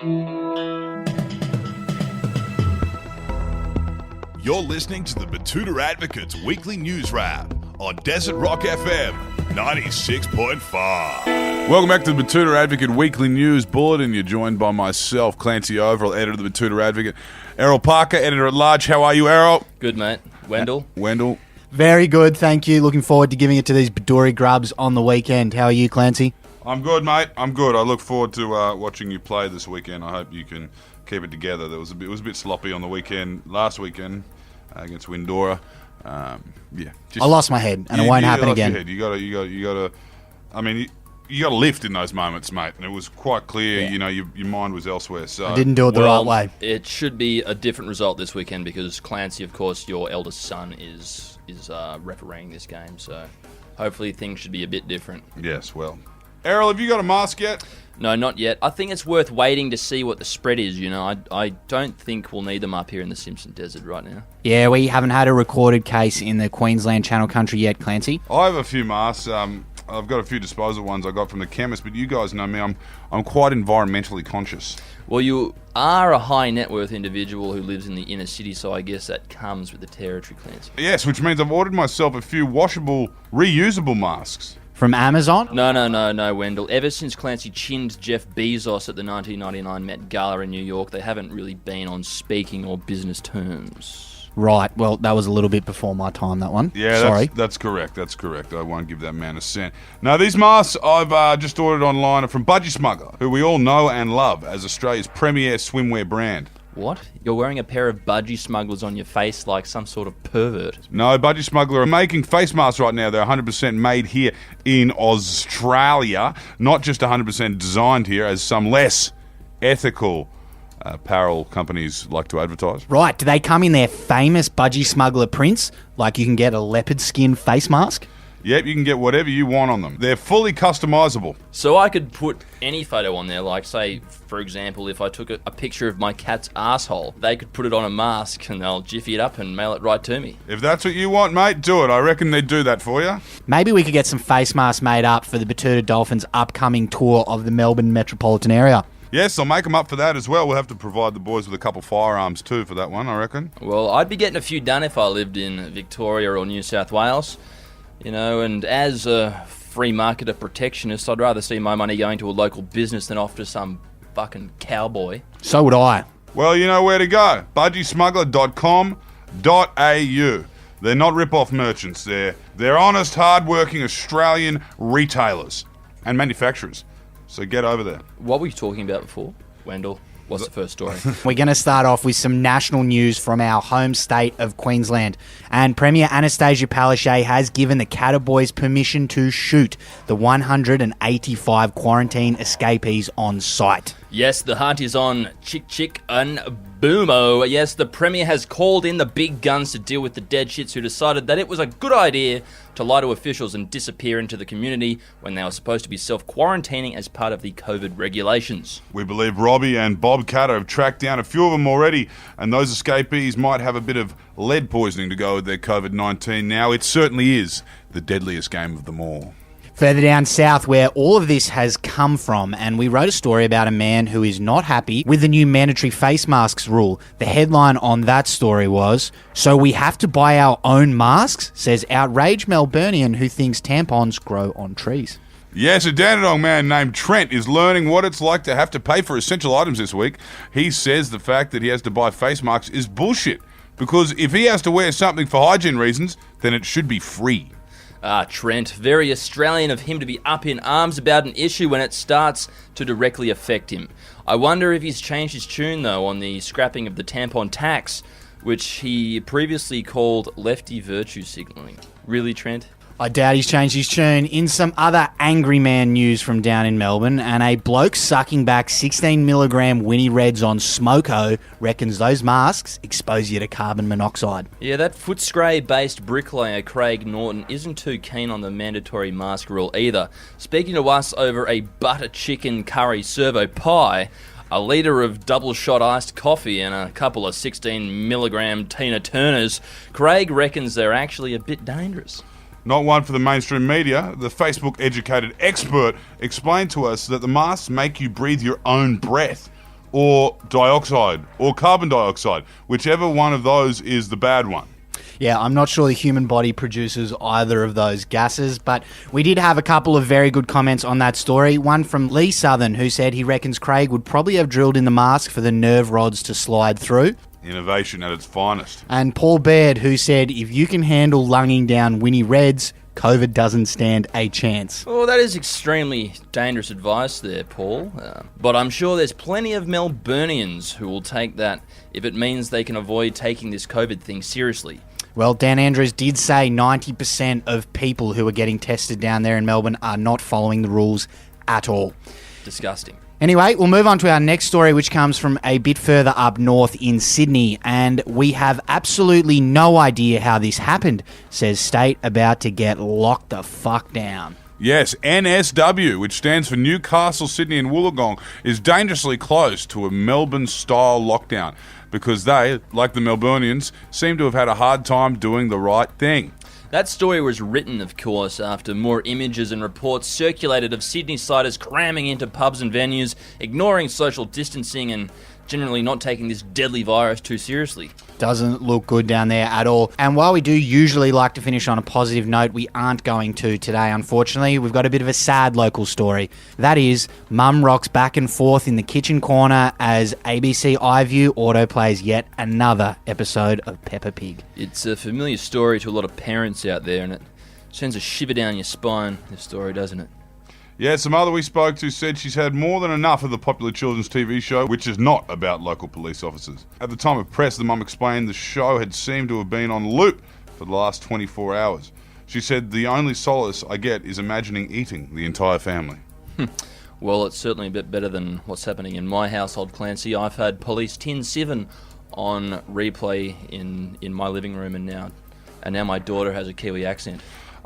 You're listening to the Batuta Advocate's weekly news wrap on Desert Rock FM 96.5. Welcome back to the Batuta Advocate Weekly News Bulletin. You're joined by myself, Clancy Overell, editor of the Batuta Advocate. Errol Parker, editor-at-large. How are you, Errol? Good, mate. Wendell? Wendell. Very good, thank you. Looking forward to giving it to these Baduri grubs on the weekend. How are you, Clancy? I'm good, mate. I'm good. I look forward to watching you play this weekend. I hope you can keep it together. It was a bit sloppy on the weekend, last weekend, against Windora. I lost my head, and it won't happen again. You got to. I mean, you got to lift in those moments, mate. And it was quite clear. Yeah. You know, your mind was elsewhere. So I didn't do it the right way. It should be a different result this weekend because Clancy, of course, your eldest son, is refereeing this game. So hopefully things should be a bit different. Yes, well. Errol, have you got a mask yet? No, not yet. I think it's worth waiting to see what the spread is, you know. I don't think we'll need them up here in the Simpson Desert right now. Yeah, we haven't had a recorded case in the Queensland Channel Country yet, Clancy. I have a few masks. I've got a few disposal ones I got from the chemist, but you guys know me. I'm quite environmentally conscious. Well, you are a high net worth individual who lives in the inner city, so I guess that comes with the territory, Clancy. Yes, which means I've ordered myself a few washable, reusable masks. From Amazon? No, Wendell. Ever since Clancy chinned Jeff Bezos at the 1999 Met Gala in New York, they haven't really been on speaking or business terms. Right, well, that was a little bit before my time, that one. Yeah, sorry. That's correct. I won't give that man a cent. Now, these masks I've just ordered online are from Budgie Smuggler, who we all know and love as Australia's premier swimwear brand. What? You're wearing a pair of Budgie Smugglers on your face like some sort of pervert. No, Budgie Smuggler are making face masks right now. They're 100% made here in Australia, not just 100% designed here as some less ethical apparel companies like to advertise. Right, do they come in their famous Budgie Smuggler prints? Like you can get a leopard skin face mask? Yep, you can get whatever you want on them. They're fully customizable. So I could put any photo on there, like say, for example, if I took a picture of my cat's asshole, they could put it on a mask and they'll jiffy it up and mail it right to me. If that's what you want, mate, do it. I reckon they'd do that for you. Maybe we could get some face masks made up for the Batuta Dolphins' upcoming tour of the Melbourne metropolitan area. Yes, I'll make them up for that as well. We'll have to provide the boys with a couple firearms too for that one, I reckon. Well, I'd be getting a few done if I lived in Victoria or New South Wales. You know, and as a free marketer protectionist, I'd rather see my money going to a local business than off to some fucking cowboy. So would I. Well, you know where to go. budgiesmuggler.com.au. They're not rip-off merchants. They're honest, hard-working Australian retailers and manufacturers. So get over there. What were you talking about before, Wendell? What's the first story? We're going to start off with some national news from our home state of Queensland. And Premier Anastasia Palaszczuk has given the Cataboys permission to shoot the 185 quarantine escapees on site. Yes, the hunt is on Chick and Boomo. Yes, the Premier has called in the big guns to deal with the dead shits who decided that it was a good idea to lie to officials and disappear into the community when they were supposed to be self-quarantining as part of the COVID regulations. We believe Robbie and Bob Catter have tracked down a few of them already, and those escapees might have a bit of lead poisoning to go with their COVID-19 now. It certainly is the deadliest game of them all. Further down south, where all of this has come from, and we wrote a story about a man who is not happy with the new mandatory face masks rule. The headline on that story was, "So we have to buy our own masks?" says outraged Melburnian who thinks tampons grow on trees. Yes, a Dandenong man named Trent is learning what it's like to have to pay for essential items this week. He says the fact that he has to buy face masks is bullshit, because if he has to wear something for hygiene reasons, then it should be free. Trent, very Australian of him to be up in arms about an issue when it starts to directly affect him. I wonder if he's changed his tune, though, on the scrapping of the tampon tax, which he previously called lefty virtue signalling. Really, Trent? I doubt he's changed his tune. In some other angry man news from down in Melbourne, and a bloke sucking back 16 milligram Winnie Reds on Smoko reckons those masks expose you to carbon monoxide. Yeah, that Footscray-based bricklayer Craig Norton isn't too keen on the mandatory mask rule either. Speaking to us over a butter chicken curry servo pie, a litre of double-shot iced coffee and a couple of 16 milligram Tina Turners, Craig reckons they're actually a bit dangerous. Not one for the mainstream media. The Facebook-educated expert explained to us that the masks make you breathe your own breath, or dioxide or carbon dioxide. Whichever one of those is the bad one. Yeah, I'm not sure the human body produces either of those gases, but we did have a couple of very good comments on that story. One from Lee Southern, who said he reckons Craig would probably have drilled in the mask for the nerve rods to slide through. Innovation at its finest. And Paul Baird, who said if you can handle lunging down Winnie Reds, COVID doesn't stand a chance. Well, that is extremely dangerous advice there, Paul. But I'm sure there's plenty of Melburnians who will take that if it means they can avoid taking this COVID thing seriously. Well, Dan Andrews did say 90% of people who are getting tested down there in Melbourne are not following the rules at all. Disgusting. Anyway, we'll move on to our next story, which comes from a bit further up north in Sydney, and we have absolutely no idea how this happened, says State about to get locked the fuck down. Yes, NSW, which stands for Newcastle, Sydney and Wollongong, is dangerously close to a Melbourne-style lockdown because they, like the Melburnians, seem to have had a hard time doing the right thing. That story was written, of course, after more images and reports circulated of Sydney-siders cramming into pubs and venues, ignoring social distancing and generally not taking this deadly virus too seriously. Doesn't look good down there at all. And while we do usually like to finish on a positive note, we aren't going to today, unfortunately. We've got a bit of a sad local story. That is, Mum rocks back and forth in the kitchen corner as ABC iView autoplays yet another episode of Peppa Pig. It's a familiar story to a lot of parents out there, and it sends a shiver down your spine, this story, doesn't it? Yeah, some other we spoke to said she's had more than enough of the popular children's TV show, which is not about local police officers. At the time of press, the mum explained the show had seemed to have been on loop for the last 24 hours. She said, the only solace I get is imagining eating the entire family. Well, it's certainly a bit better than what's happening in my household, Clancy. I've had Police 10-7 on replay in my living room, and now my daughter has a Kiwi accent.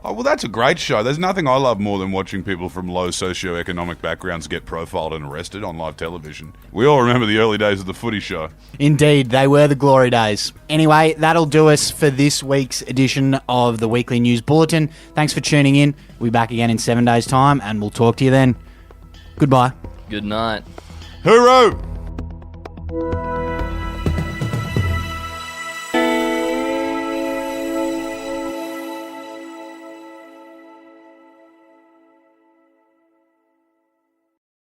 Oh, well, that's a great show. There's nothing I love more than watching people from low socioeconomic backgrounds get profiled and arrested on live television. We all remember the early days of the footy show. Indeed, they were the glory days. Anyway, that'll do us for this week's edition of the Weekly News Bulletin. Thanks for tuning in. We'll be back again in 7 days' time, and we'll talk to you then. Goodbye. Good night. Hooroo!